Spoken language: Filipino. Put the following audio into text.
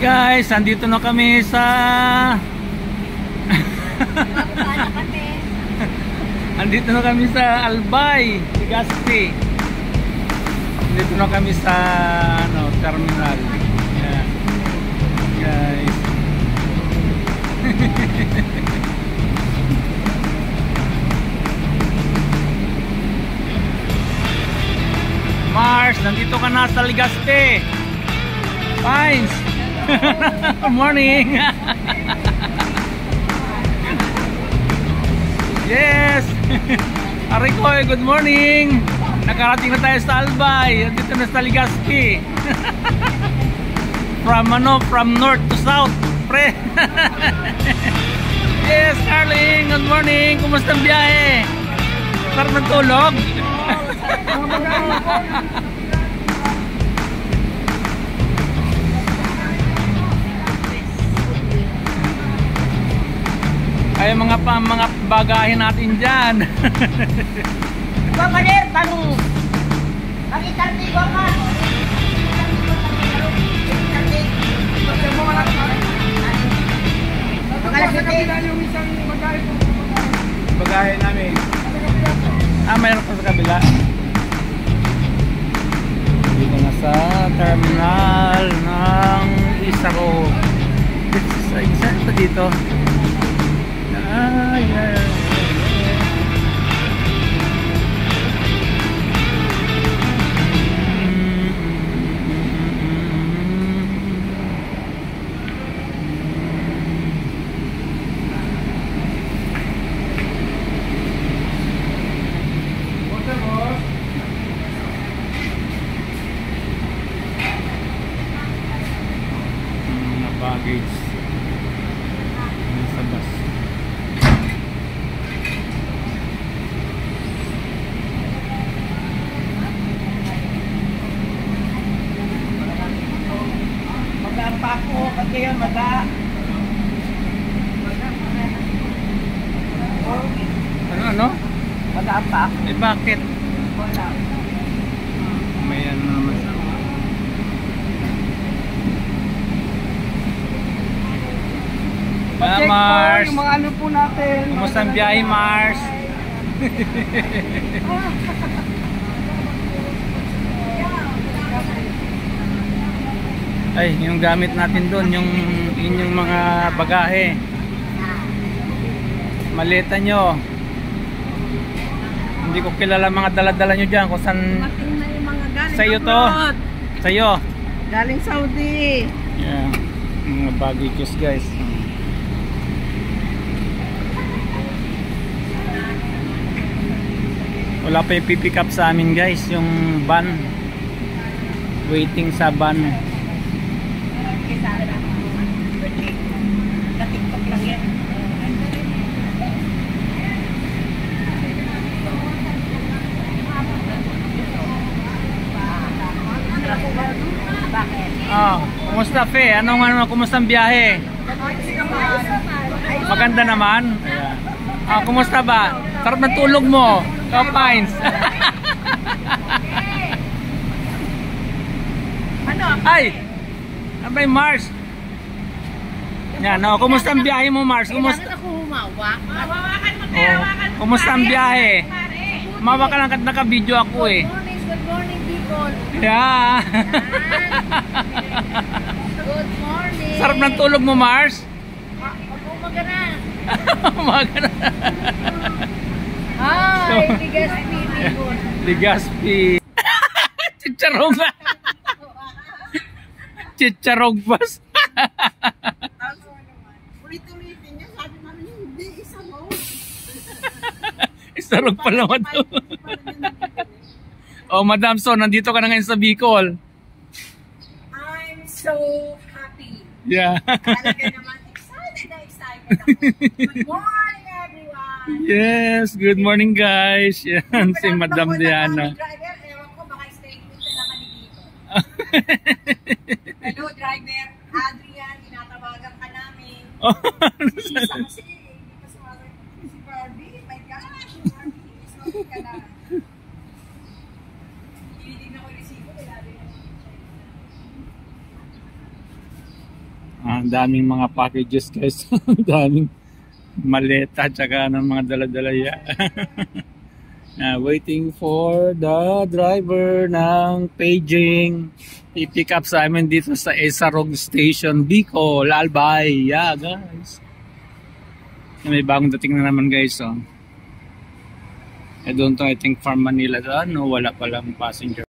Guys, andito na kami sa andito na kami sa Albay, Legazpi. Andito na kami sa terminal. Yeah. Guys. Mars, nandito ka na sa Legazpi. Pines. Good morning. Yes. Arikoy, good morning. Nakarating na tayo sa Albay. Dito na sa Legazpi. From north to south, pre. Yes, Carling, good morning. Kumusta ang biyahe? Sarap ng tulog. Ay mga bagahin natin diyan. Pamalir tanong. Pakitarti ko ka. Bagahe namin. Mayroon pa sa kabila. Dito na sa terminal ng Isaro. Isa pa dito. Yeah. Baggage sa bus. Mag-aampa ko kasi yun, Ano? mag-aampa ako. Eh bakit? May ano naman sa Mars. Yung mga ano po natin. Kumusta ang biyahe, Mars? Ay, yung gamit natin doon, yung inyong mga bagahe. Maleta nyo. Hindi ko kilala mga dala-dala nyo dyan kung saan. Sa'yo to. Sa'yo. Galing Saudi. Yeah. Mga baggages, guys. Wala pa yung pipick up sa amin, guys, yung van. Waiting sa van. Katiktok lang yan. Bakit? Kumusta, Fe? Kumusta ang biyahe? Maganda naman. Kumusta ba? Sarap ng tulog mo. Pines. Ano? Ay! Abay, Mars. Yan, kumusta ang biyahe mo, Mars? Kumusta? Ako humawak. Kumusta ang biyahe? Humawa ka lang at naka-video ako eh. Good morning, people. Yeah. Good morning. Sarap ng tulog mo, Mars. Umaga na. Umaga na. Hi, Legazpi, people. Legazpi. Chicharong. Chicharong bus. Ulit-ulitin niya, sabi namin hindi, isa mo. Isarog pa naman ito. Oh, Madam So, nandito ka na ngayon sa Bicol. I'm so happy. Yeah. Talaga naman, excited na excited ako. Good morning, everyone. Yes, good morning guys. Yan, si Madam Diana. Driver, ewan ko, baka stay put na kami dito. Hello, driver. Adrian, tinatawagan ka namin. Isa kasi, hindi pa sumasagot si Barbie. My gosh, Barbie, sorry ka na. Hinilig na ko yung resibo, wala rin naman. Ang daming mga packages guys. Ang daming maleta tsaka ng mga dala-dala yan. Waiting for the driver ng paging i-pick up sa amin dito sa Esarog Station, Bicol, Albay. Yeah guys. May bagong dating na naman guys. I don't know, I think from Manila. Wala palang passenger.